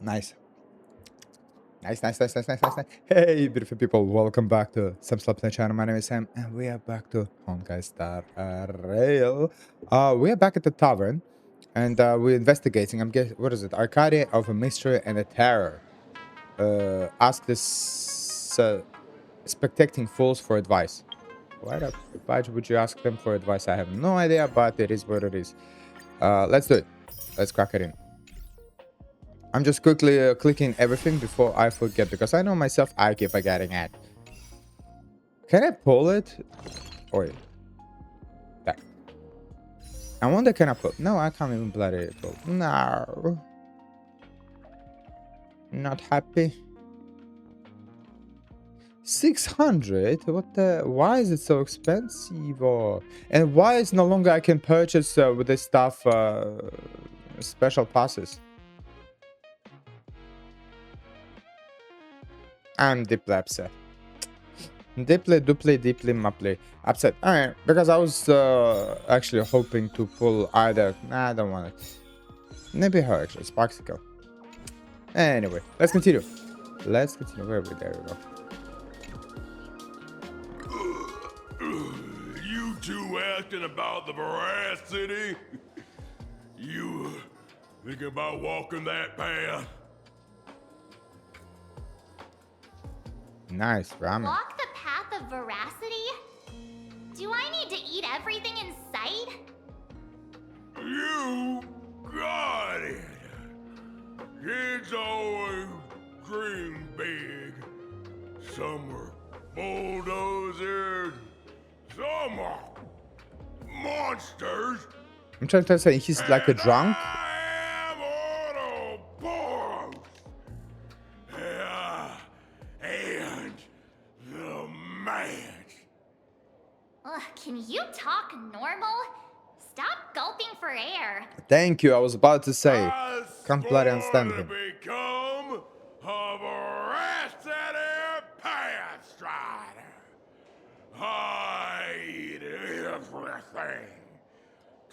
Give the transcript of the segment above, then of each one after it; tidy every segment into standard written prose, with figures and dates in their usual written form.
Nice. Nice. Hey, beautiful people. Welcome back to SamSlamPlay channel. My name is Sam, and we are back to Honkai Star Rail. We are back at the Tavern, and we're investigating. I'm guessing, what is it? Arcadia of a Mystery and a Terror. Ask this spectating fools for advice. Why would you ask them for advice? I have no idea, but it is what it is. Let's do it. Let's crack it in. I'm just quickly clicking everything before I forget, because I know myself, I keep forgetting it. Can I pull it? Wait. That. I wonder, can I pull? No, I can't even bloody pull. No. Not happy. 600? What the? Why is it so expensive? And why is no longer I can purchase with this stuff special passes? I'm deeply upset. Deeply mapply upset. Alright, because I was actually hoping to pull either. Nah, I don't want it. Maybe her actually, Sparksicle. Anyway, let's continue. Let's continue. Where are we? There we go. You two asking about the veracity? You thinking about walking that path? Nice ramen. Walk the path of veracity? Do I need to eat everything in sight? You got it. Kids always dream big. Some are bulldozers, some are monsters. I'm trying to say he's like a drunk. I am Autoboros. And the match. Ugh, can you talk normal? Stop gulping for air. Thank you. I was about to say. Can't bloody understand him. Become a veracity path strider. I eat everything.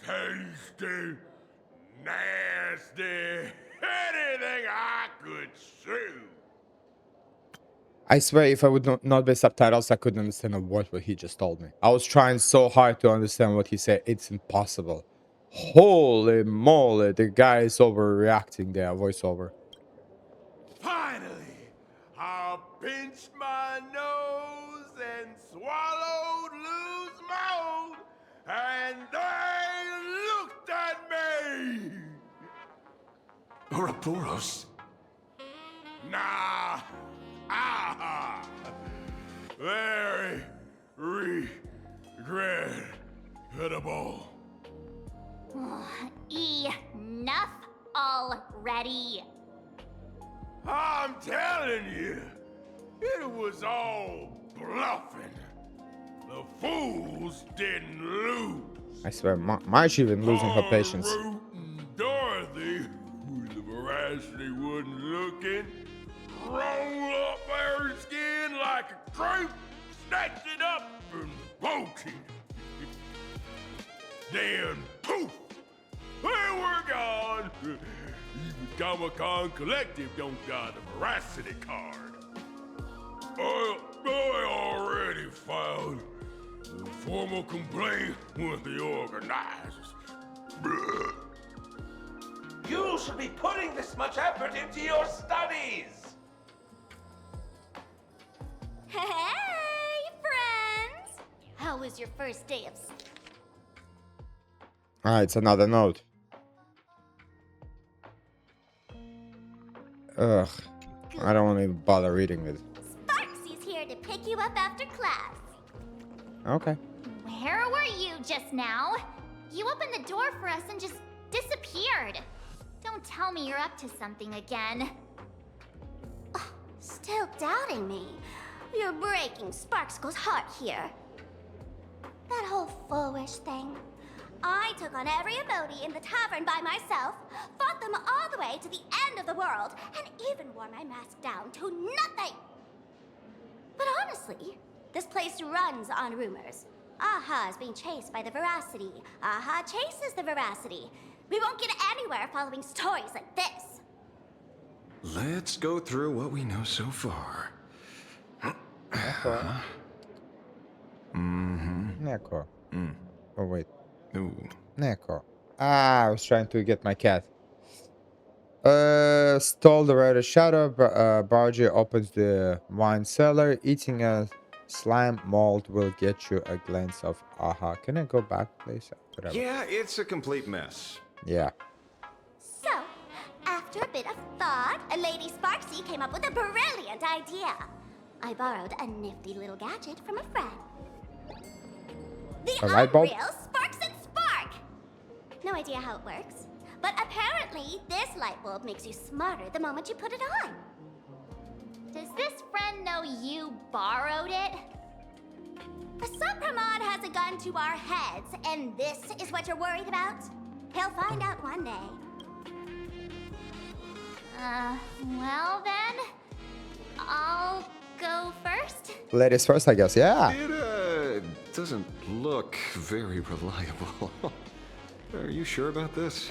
Tasty, nasty, anything I could chew. I swear, if I would not be subtitles, I couldn't understand a word what he just told me. I was trying so hard to understand what he said. It's impossible. Holy moly, the guy is overreacting there, voiceover. Finally, I pinched my nose and swallowed loose mouth, and they looked at me. Ouroboros? Nah. Very regrettable. Enough already. I'm telling you, it was all bluffing. The fools didn't lose. I swear, Marge even losing her patience. Root and Dorothy, who the veracity wasn't looking, roll up her skin like a creep, snatched it up and bolted. Then, poof, they were gone. Even Comic-Con Collective don't got a veracity card. I already filed a formal complaint with the organizers. You should be putting this much effort into your studies! Hey, friends! How was your first day of school? Ah, it's another note. Ugh. I don't want to even bother reading it. Sparksy's here to pick you up after class. Okay. Where were you just now? You opened the door for us and just disappeared. Don't tell me you're up to something again. Oh, still doubting me? You're breaking Sparkskull's heart here. That whole foolish thing. I took on every emoji in the tavern by myself, fought them all the way to the end of the world, and even wore my mask down to nothing. But honestly, this place runs on rumors. Aha is being chased by the veracity. Aha chases the veracity. We won't get anywhere following stories like this. Let's go through what we know so far. Neko. Oh, wait. Ooh. Neko. Ah, I was trying to get my cat. Stole the Rider Shadow. Bargy opens the wine cellar. Eating a slime mold will get you a glance of aha. Can I go back, please? Whatever. Yeah, it's a complete mess. Yeah. So, after a bit of thought, Lady Sparksy came up with a brilliant idea. I borrowed a nifty little gadget from a friend. The A light bulb? unreal Sparks and Spark! No idea how it works, but apparently this light bulb makes you smarter the moment you put it on. Does this friend know you borrowed it? Sapramod has a gun to our heads, and this is what you're worried about? He'll find out one day. Well then, I'll go first. Ladies first, I guess. Yeah. It doesn't look very reliable. Are you sure about this?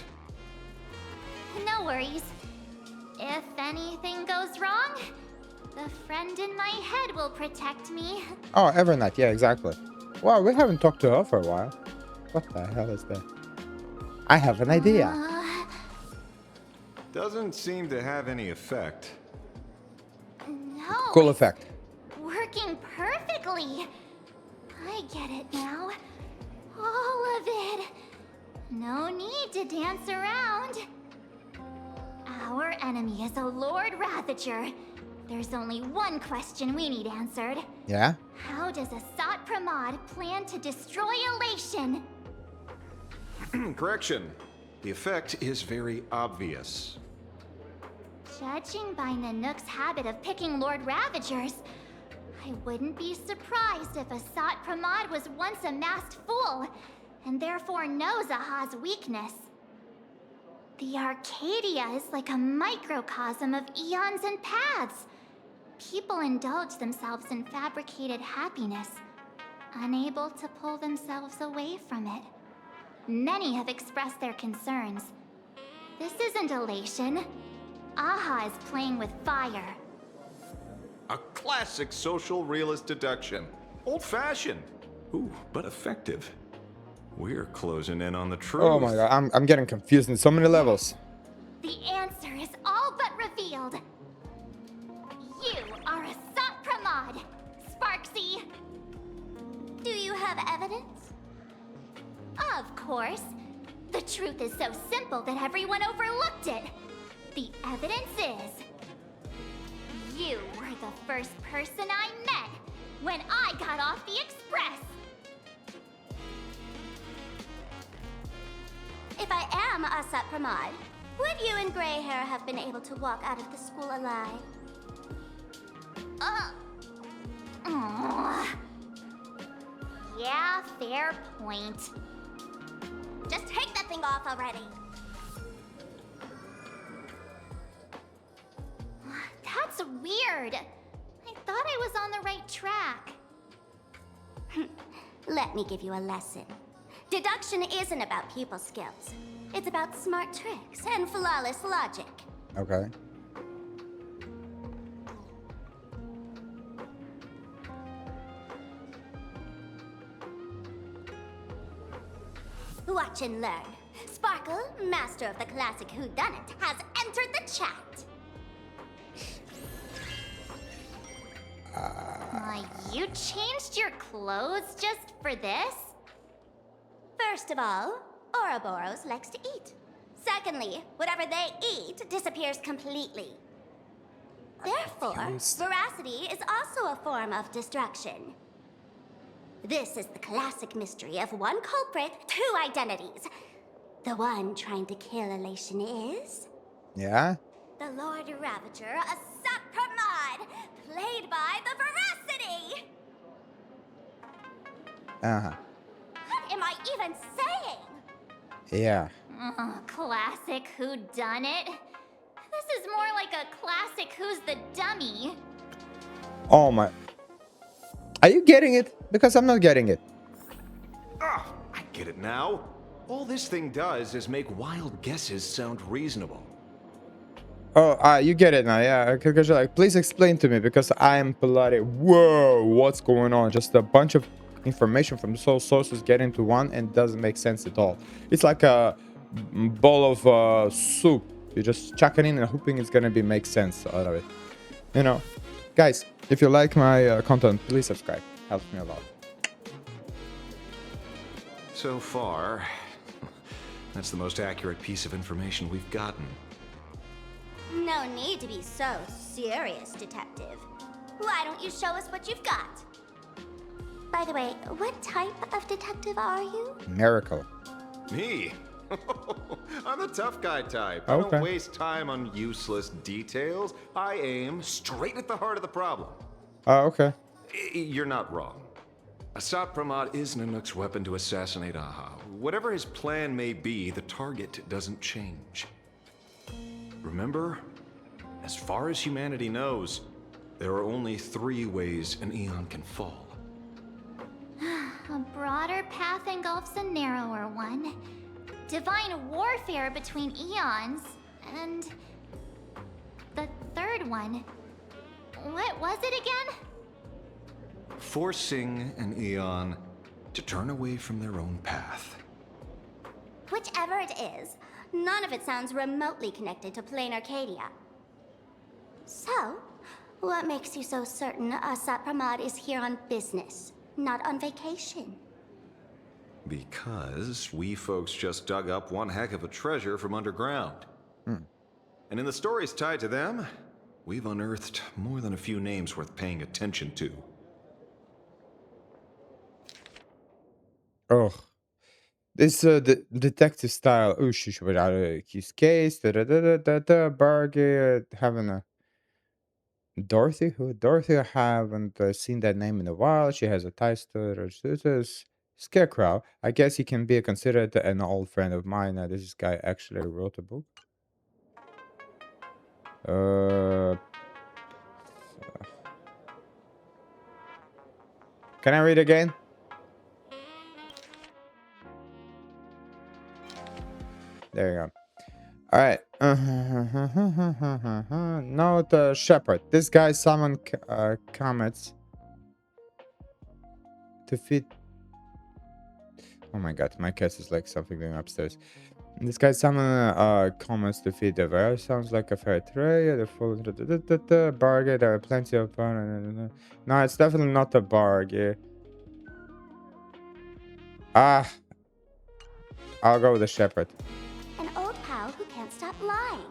No worries. If anything goes wrong, the friend in my head will protect me. Oh, Evernight. Yeah, exactly. Wow, we haven't talked to her for a while. What the hell is that? I have an idea. Doesn't seem to have any effect. No. Cool effect. Working perfectly. I get it now. All of it. No need to dance around. Our enemy is a Lord Ravager. There's only one question we need answered. Yeah? How does Asat Pramod plan to destroy Elation? Correction. The effect is very obvious. Judging by Nanook's habit of picking Lord Ravagers, I wouldn't be surprised if Asat Pramod was once a masked fool, and therefore knows Aha's weakness. The Arcadia is like a microcosm of eons and paths. People indulge themselves in fabricated happiness, unable to pull themselves away from it. Many have expressed their concerns. This isn't elation. Aha is playing with fire. A classic social realist deduction. Old-fashioned. Ooh, but effective. We're closing in on the truth. Oh my god, I'm getting confused in so many levels. The answer is all but revealed. You are Asat Pramod, Sparksy. Do you have evidence? Of course. The truth is so simple that everyone overlooked it. The evidence is... you were the first person I met when I got off the Express. If I am Asat Pramod, would you and Grey Hair have been able to walk out of the school alive? Yeah, fair point. Just take that thing off already. That's weird. I thought I was on the right track. Let me give you a lesson. Deduction isn't about people skills. It's about smart tricks and flawless logic. Okay. Watch and learn. Sparkle, master of the classic whodunit, has entered the chat. You changed your clothes just for this? First of all, Ouroboros likes to eat. Secondly, whatever they eat disappears completely. Therefore, veracity is also a form of destruction. This is the classic mystery of one culprit, two identities. The one trying to kill Elation is... Yeah? the Lord Ravager, Asat Pramod, played by the Veracity! Uh-huh. What am I even saying? Yeah. Classic whodunit. This is more like a classic Who's the Dummy. Oh my... Are you getting it? Because I'm not getting it. Ah, I get it now. All this thing does is make wild guesses sound reasonable. Oh, you get it now, yeah. Because you're like, please explain to me because I am bloody. Whoa, what's going on? Just a bunch of information from so sources get into one and doesn't make sense at all. It's like a bowl of soup. You just chuck it in and hoping it's gonna be make sense out of it. You know, guys, if you like my content, please subscribe. Helps me a lot. So far, that's the most accurate piece of information we've gotten. No need to be so serious, Detective. Why don't you show us what you've got? By the way, what type of detective are you? Miracle. Me? I'm the tough guy type. I Okay. don't waste time on useless details. I aim straight at the heart of the problem. Oh, okay. You're not wrong. Asat Pramod is Nanook's weapon to assassinate Aha. Whatever his plan may be, the target doesn't change. Remember, as far as humanity knows, there are only 3 ways an Eon can fall. A broader path engulfs a narrower one. Divine warfare between eons, and the third one. What was it again? Forcing an Eon to turn away from their own path. Whichever it is, none of it sounds remotely connected to plain Arcadia. So, what makes you so certain Asat Pramod is here on business, not on vacation? Because we folks just dug up one heck of a treasure from underground. And in the stories tied to them, we've unearthed more than a few names worth paying attention to. Oh, this the detective style. Oh, she's without his case. Bargy having a Dorothy. Who Dorothy? I haven't seen that name in a while. She has a ties to it. This Scarecrow. I guess he can be considered an old friend of mine. This guy actually wrote a book. Can I read again? There you go. All right. Note Shepherd. This guy summoned comets to feed. Oh my god, my cat is like something going upstairs. This guy summoned comets to feed the bear. Sounds like a fair trade. The full bargain. There are plenty of. No, it's definitely not a bargain. Ah, I'll go with the Shepherd. An old pal who can't stop lying.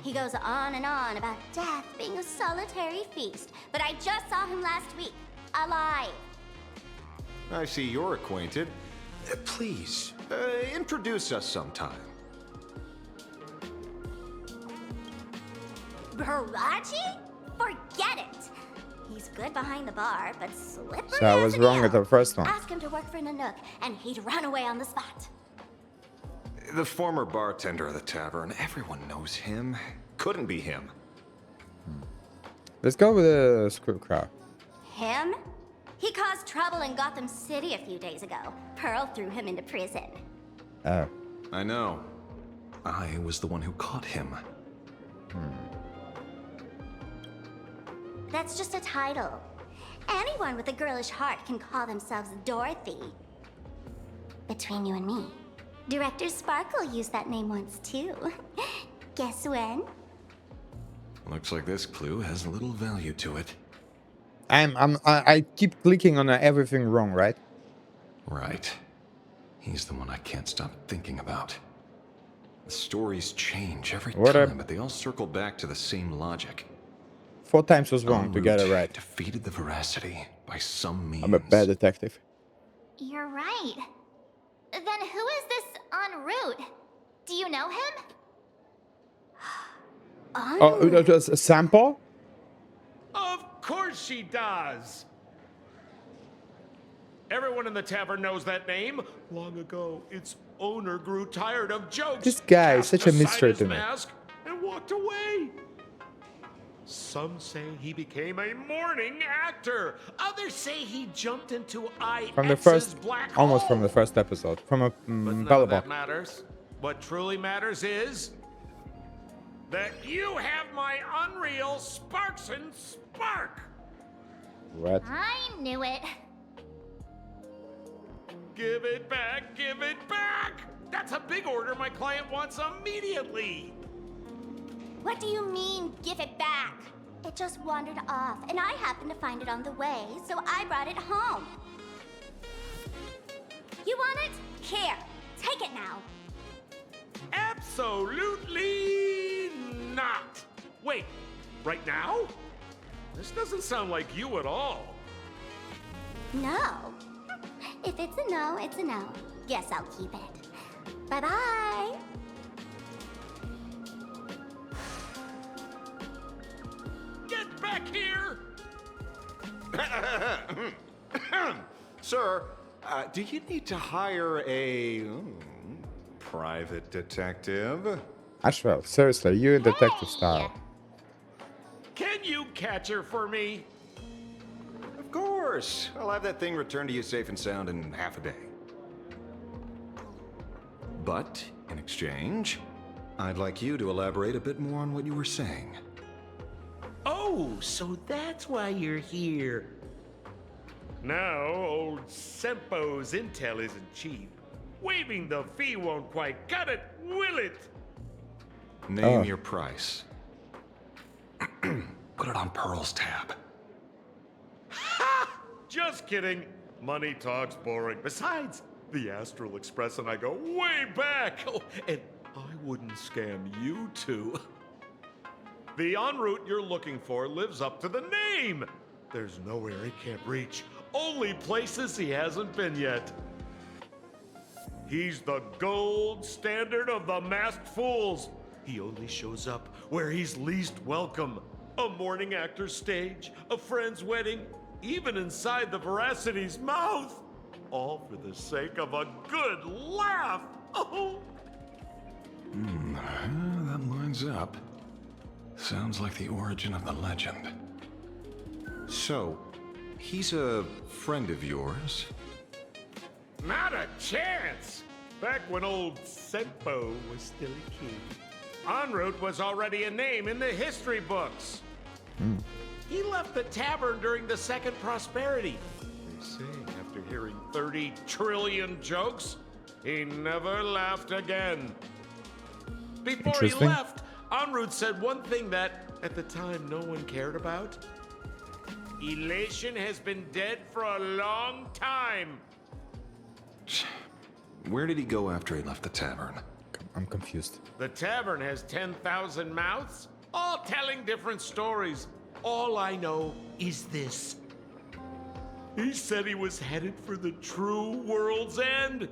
He goes on and on about death being a solitary feast, but I just saw him last week, alive. I see you're acquainted. Please, introduce us sometime. Baraji? Forget it. He's good behind the bar, but slippery. So I was as wrong an with the eel. first one. Ask him to work for Nanook, and he'd run away on the spot. The former bartender of the tavern. Everyone knows him. Couldn't be him. Let's go with the Scarecrow. Him? He caused trouble in Gotham City a few days ago. Pearl threw him into prison. Oh. I know. I was the one who caught him. That's just a title. Anyone with a girlish heart can call themselves Dorothy. Between you and me, Director Sparkle used that name once too. Guess when? Looks like this clue has little value to it. I keep clicking on everything wrong, right? Right. He's the one I can't stop thinking about. The stories change every time, but they all circle back to the same logic. 4 times was wrong to get it right. Defeated the veracity by some means. I'm a bad detective. You're right. Then who is this en route? Do you know him? Oh, it was a sample? Of course she does. Everyone in the tavern knows that name. Long ago, its owner grew tired of jokes. This guy is cast such a aside mystery his to me. mask, and walked away. Some say he became a mourning actor. Others say he jumped into From the first, black almost hole. from the first episode, from a But none of Bellable. that matters. What truly matters is that you have my unreal Sparks and Spark. What? I knew it. Give it back, give it back! That's a big order my client wants immediately. What do you mean, give it back? It just wandered off, and I happened to find it on the way, so I brought it home. You want it? Here, take it now. Absolutely not. Wait, right now? This doesn't sound like you at all. No. If it's a no, it's a no. Guess I'll keep it. Bye-bye. Get back here! Sir, do you need to hire a private detective? Astral, seriously, you a detective style. Can you catch her for me? Of course. I'll have that thing returned to you safe and sound in half a day. But, in exchange, I'd like you to elaborate a bit more on what you were saying. Oh, so that's why you're here. Now, old Sempo's intel isn't cheap. Waiving the fee won't quite cut it, will it? Name your price. Put it on Pearl's tab. Ha! Just kidding. Money talk's boring. Besides, the Astral Express and I go way back. Oh, and I wouldn't scam you two. The en route you're looking for lives up to the name. There's nowhere he can't reach. Only places he hasn't been yet. He's the gold standard of the masked fools. He only shows up where he's least welcome. A morning actor's stage, a friend's wedding, even inside the Veracity's mouth. All for the sake of a good laugh. Oh. That lines up. Sounds like the origin of the legend. So, he's a friend of yours? Not a chance! Back when old Sempo was still a kid. En route was already a name in the history books. He left the tavern during the Second Prosperity. They say after hearing 30 trillion jokes, he never laughed again. Before he Interesting. left, en route said one thing that, at the time, no one cared about. Elation has been dead for a long time. Where did he go after he left the tavern? I'm confused. The tavern has 10,000 mouths, all telling different stories. All I know is this. He said he was headed for the true world's end,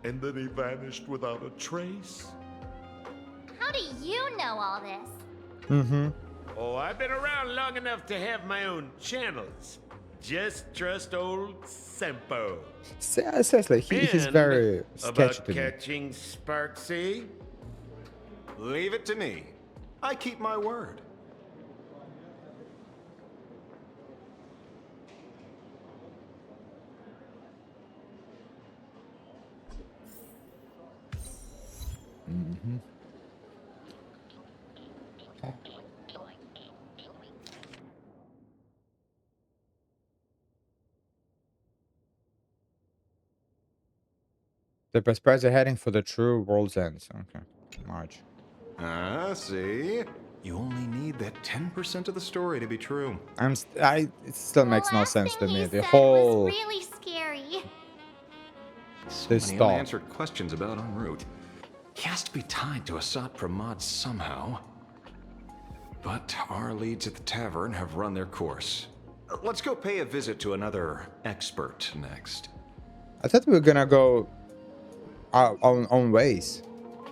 and then he vanished without a trace. How do you know all this? Oh, I've been around long enough to have my own channels. Just trust old Sempo. Seriously, he's And very sketchy about to me. catching Sparksy? Leave it to me. I keep my word. The Prosperity are heading for the true world's ends. Okay, March. See? You only need that 10% of the story to be true. It still makes The no last sense to thing me. he The said whole was really scary. So This many stall. unanswered questions about en route. He has to be tied to Asat Pramod somehow. But our leads at the tavern have run their course. Let's go pay a visit to another expert next. I thought we were gonna go our own ways,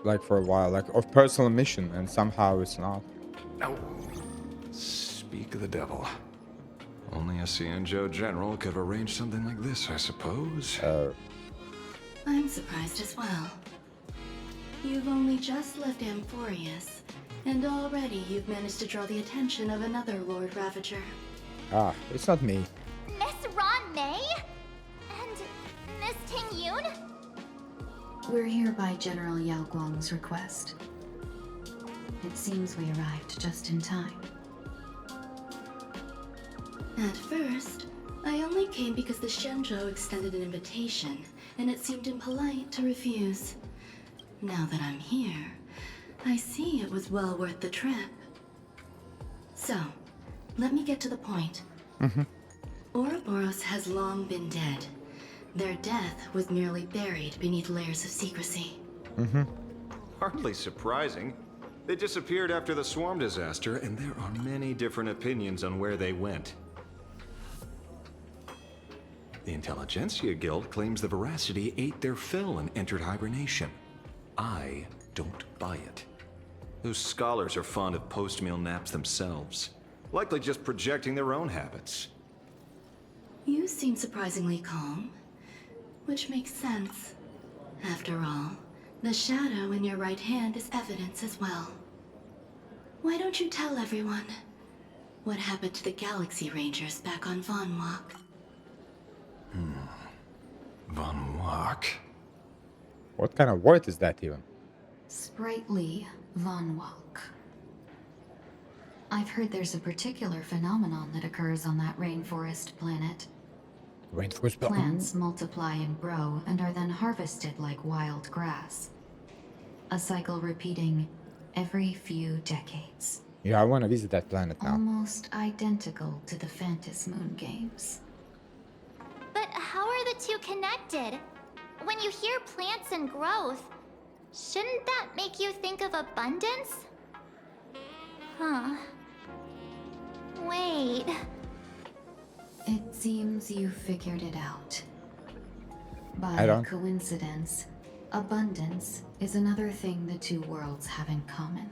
like for a while, like of personal mission, and somehow it's not. Oh, speak of the devil. Only a Cienjo general could have arranged something like this, I suppose. I'm surprised as well. You've only just left Amphorius, and already you've managed to draw the attention of another Lord Ravager. It's not me. Miss Ron May? And Miss Ting Yoon? We're here by General Yao Guang's request. it seems we arrived just in time. At first, I only came because the Shenzhou extended an invitation, and it seemed impolite to refuse. Now that I'm here, I see it was well worth the trip. So, let me get to the point. Ouroboros has long been dead. Their death was merely buried beneath layers of secrecy. Hardly surprising. They disappeared after the swarm disaster, and there are many different opinions on where they went. The Intelligentsia Guild claims the Veracity ate their fill and entered hibernation. I don't buy it. Those scholars are fond of post-meal naps themselves, likely just projecting their own habits. You seem surprisingly calm, which makes sense. After all, the shadow in your right hand is evidence as well. Why don't you tell everyone what happened to the Galaxy Rangers back on Von Walk? Von Walk? What kind of word is that even? Sprightly Von Walk. I've heard there's a particular phenomenon that occurs on that rainforest planet. Rainforest Plants multiply and grow and are then harvested like wild grass. A cycle repeating every few decades. Yeah, I want to visit that planet now. Almost identical to the Phantas Moon games. But how are the two connected? When you hear plants and growth, shouldn't that make you think of abundance? Huh. Wait. It seems you figured it out. I By don't. coincidence, abundance is another thing the two worlds have in common.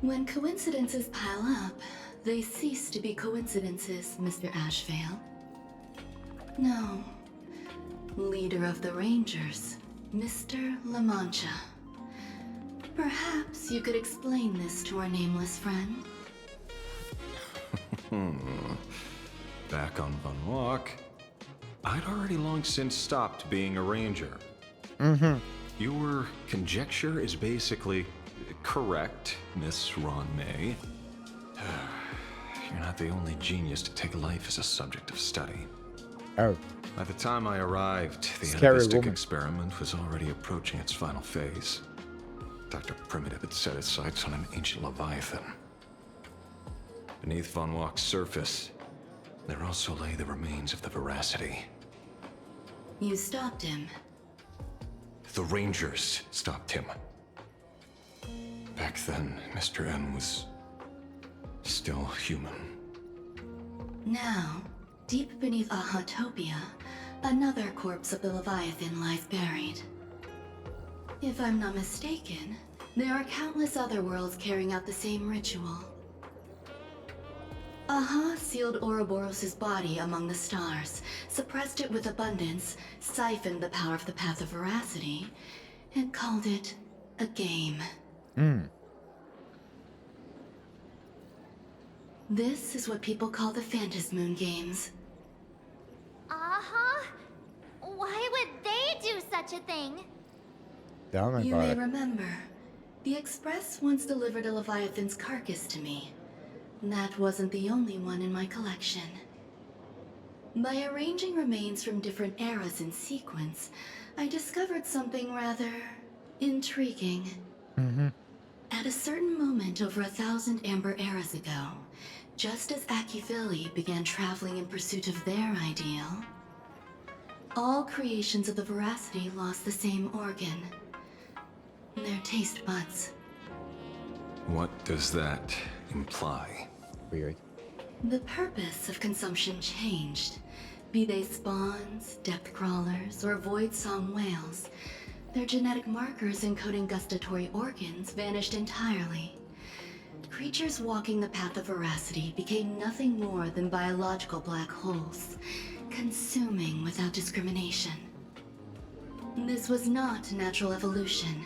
When coincidences pile up, they cease to be coincidences, Mr. Ashvale. No. Leader of the Rangers, Mr. La Mancha. Perhaps you could explain this to our nameless friend. Back on Von Walk, I'd already long since stopped being a ranger. Your conjecture is basically correct, Miss Ron May. You're not the only genius to take life as a subject of study. Oh, By the time I arrived, the Scary atavistic woman. experiment was already approaching its final phase. Dr. Primitive had set his sights on an ancient leviathan. Beneath Von Walk's surface, there also lay the remains of the Veracity. You stopped him. The Rangers stopped him. Back then, Mr. N was still human. Now, deep beneath Ahatopia, another corpse of the Leviathan lies buried. If I'm not mistaken, there are countless other worlds carrying out the same ritual. Aha sealed Ouroboros' body among the stars, suppressed it with abundance, siphoned the power of the Path of Veracity, and called it a game. This is what people call the Phantas Moon games. Uh-huh. Why would they do such a thing? tell me You about may it. remember, the Express once delivered a Leviathan's carcass to me. That wasn't the only one in my collection. By arranging remains from different eras in sequence, I discovered something rather intriguing. At a certain moment over 1,000 Amber eras ago, just as Akivili began traveling in pursuit of their ideal, all creations of the Veracity lost the same organ. Their taste buds. What does that imply? Weird. The purpose of consumption changed. Be they spawns, depth crawlers, or void song whales, their genetic markers encoding gustatory organs vanished entirely. Creatures walking the path of Veracity became nothing more than biological black holes, consuming without discrimination. This was not natural evolution.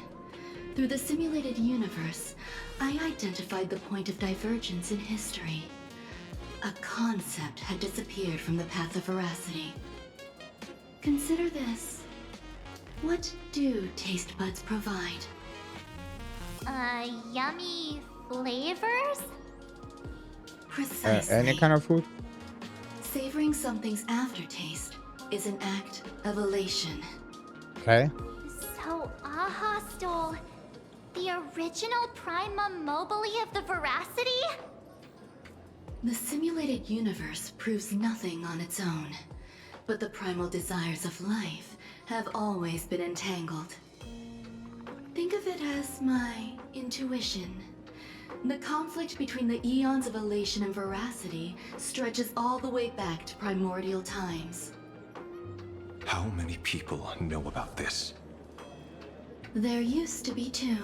Through the simulated universe, I identified the point of divergence in history. A concept had disappeared from the path of Veracity. Consider this. What do taste buds provide? Yummy flavors? Precisely. Any kind of food? Savoring something's aftertaste is an act of elation. Okay. So Aha stole the original Primum Mobile of the Veracity? The simulated universe proves nothing on its own, but the primal desires of life have always been entangled. Think of it as my intuition. The conflict between the eons of elation and veracity stretches all the way back to primordial times. How many people know about this? There used to be 2.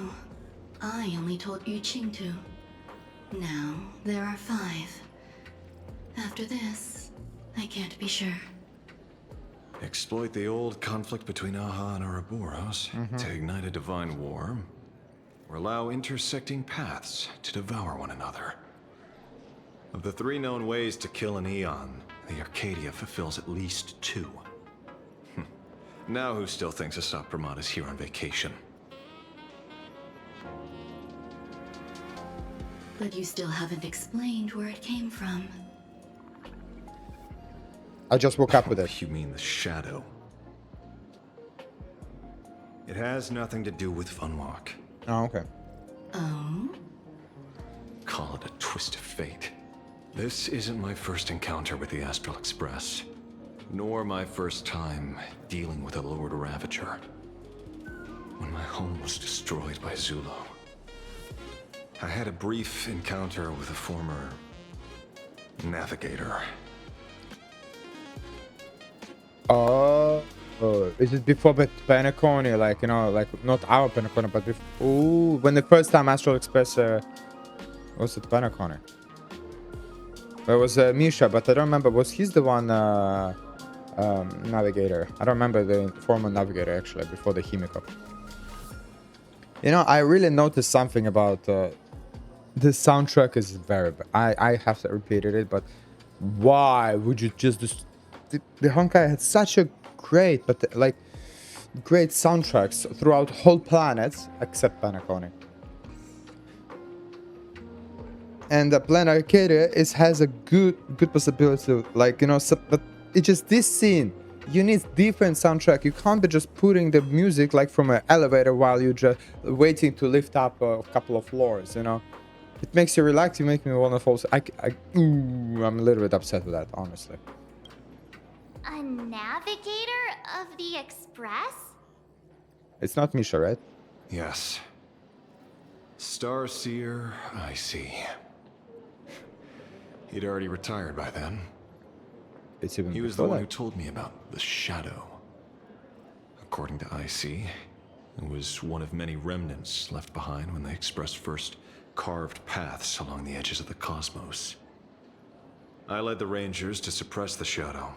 I only told Yu Qing 2. Now, there are 5. After this, I can't be sure. Exploit the old conflict between Aha and Ouroboros to ignite a divine war, or allow intersecting paths to devour one another. Of the 3 known ways to kill an Eon, the Arcadia fulfills at least 2. Now who still thinks Asap Pramod is here on vacation? But you still haven't explained where it came from. I just woke up with it. You mean the shadow? It has nothing to do with Funwalk. Oh, okay. Oh? Call it a twist of fate. This isn't my first encounter with the Astral Express, nor my first time dealing with a Lord Ravager. When my home was destroyed by Zulo, I had a brief encounter with a former navigator. Is it before Penacony? Like, you know, like not our Penacony, but before. Ooh, when the first time Astral Express was at Penacony. There was Misha, but I don't remember. Was he the one navigator? I don't remember the former navigator actually before the Himiko. You know, I really noticed something about the soundtrack is very bad. I have to repeat it, but why would you just the Honkai had such a great soundtracks throughout whole planets except Penacony. And the Planet Arcadia has a good possibility, like, you know, but it's just this scene. You need different soundtrack. You can't be just putting the music like from an elevator while you're just waiting to lift up a couple of floors, you know. It makes you relax. You make me want to fall. I'm a little bit upset with that, honestly. A navigator of the Express? It's not Misha, right? Yes. Starseer, I see. He'd already retired by then. It's even He was the before one who that. told me about the shadow. According to IC, it was one of many remnants left behind when the Express first carved paths along the edges of the cosmos. I led the Rangers to suppress the shadow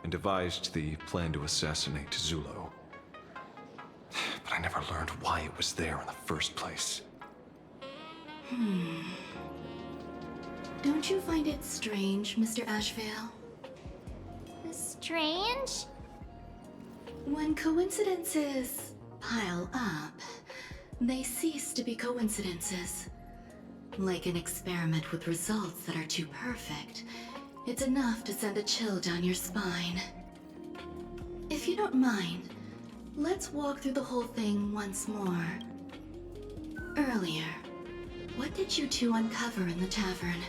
and devised the plan to assassinate Zulo. But I never learned why it was there in the first place. Don't you find it strange, Mr. Ashvale? Strange? When coincidences pile up, they cease to be coincidences. Like an experiment with results that are too perfect, it's enough to send a chill down your spine. If you don't mind, let's walk through the whole thing once more. Earlier, what did you 2 uncover in the tavern?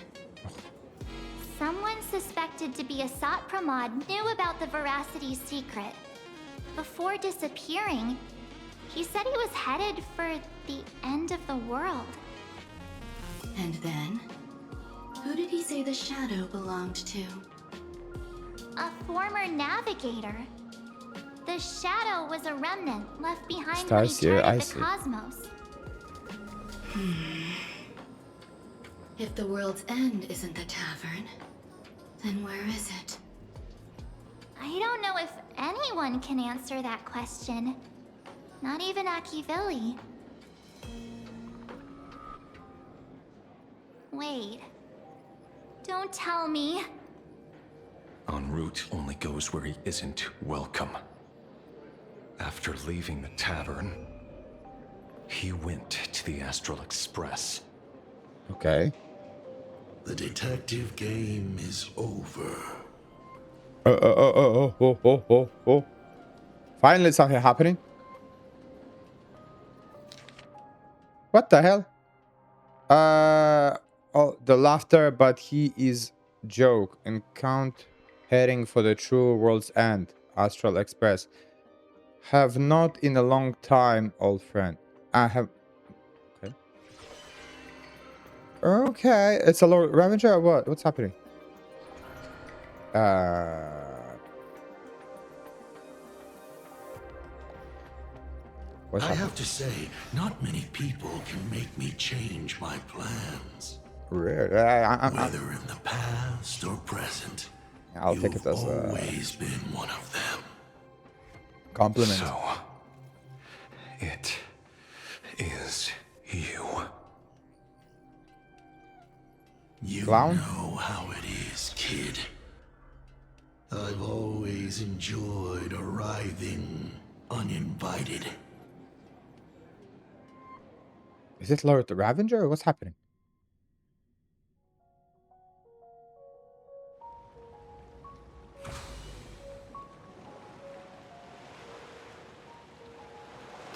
Someone suspected to be Asat Pramod knew about the Veracity's secret. Before disappearing, he said he was headed for the end of the world. And then? Who did he say the shadow belonged to? A former navigator. The shadow was a remnant left behind when he Starseer, I charted see. the cosmos. If the world's end isn't the tavern, then where is it? I don't know if anyone can answer that question. Not even Akivili. Wait. Don't tell me. En route only goes where he isn't welcome. After leaving the tavern, he went to the Astral Express. Okay. The detective game is over. Oh. Finally something happening. What the hell? Oh, the laughter, but he is joke. And count heading for the true world's end. Astral Express. Have not in a long time, old friend. I have... Okay. Okay. It's a Lord Ravager or what? What's happening? What's I happening? have to say, not many people can make me change my plans. Really? Whether in the past or present, I'll take it you've as a always been one of them. compliment. So, it is you. You Clown? know how it is, kid. I've always enjoyed arriving uninvited. Is it Lord Ravager or what's happening?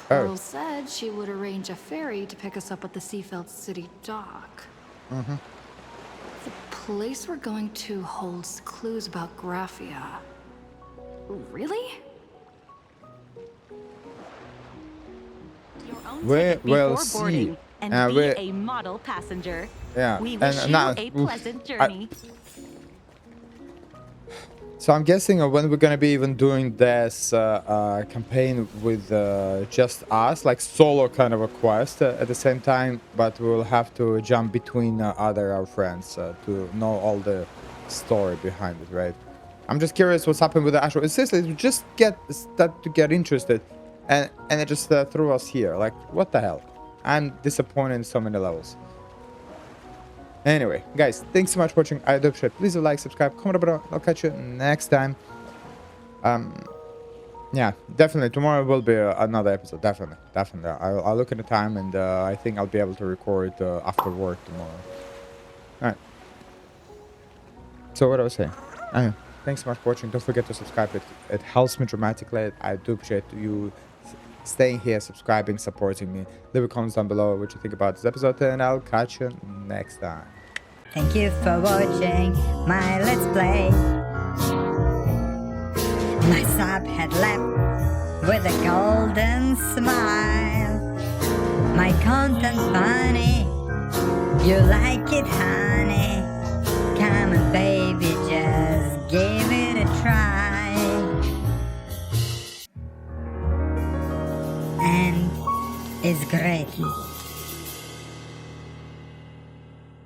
Pearl said she would arrange a ferry to pick us up at the Seafeld City dock. Mm-hmm. The place we're going to holds clues about Graphia. Really? Your own We ticket will before see. boarding and be we- a model passenger. Yeah. We wish you now, a pleasant journey. So I'm guessing when we're gonna be even doing this campaign with just us, like solo kind of a quest at the same time, but we'll have to jump between our friends to know all the story behind it, right? I'm just curious what's happened with the Astral. It's seriously, we just start to get interested, and it just threw us here. Like, what the hell? I'm disappointed in so many levels. Anyway, guys, thanks so much for watching. I do appreciate it. Please like, subscribe, comment below. I'll catch you next time. Yeah, definitely. Tomorrow will be another episode. Definitely. I'll look at the time, and I think I'll be able to record after work tomorrow. All right. So what I was saying. Thanks so much for watching. Don't forget to subscribe. It helps me dramatically. I do appreciate you staying here, subscribing, supporting me. Leave a comment down below what you think about this episode, and I'll catch you next time. Thank you for watching my Let's Play. My sub had left with a golden smile. My content funny, you like it honey. Come on baby, just give it a try. And it's great.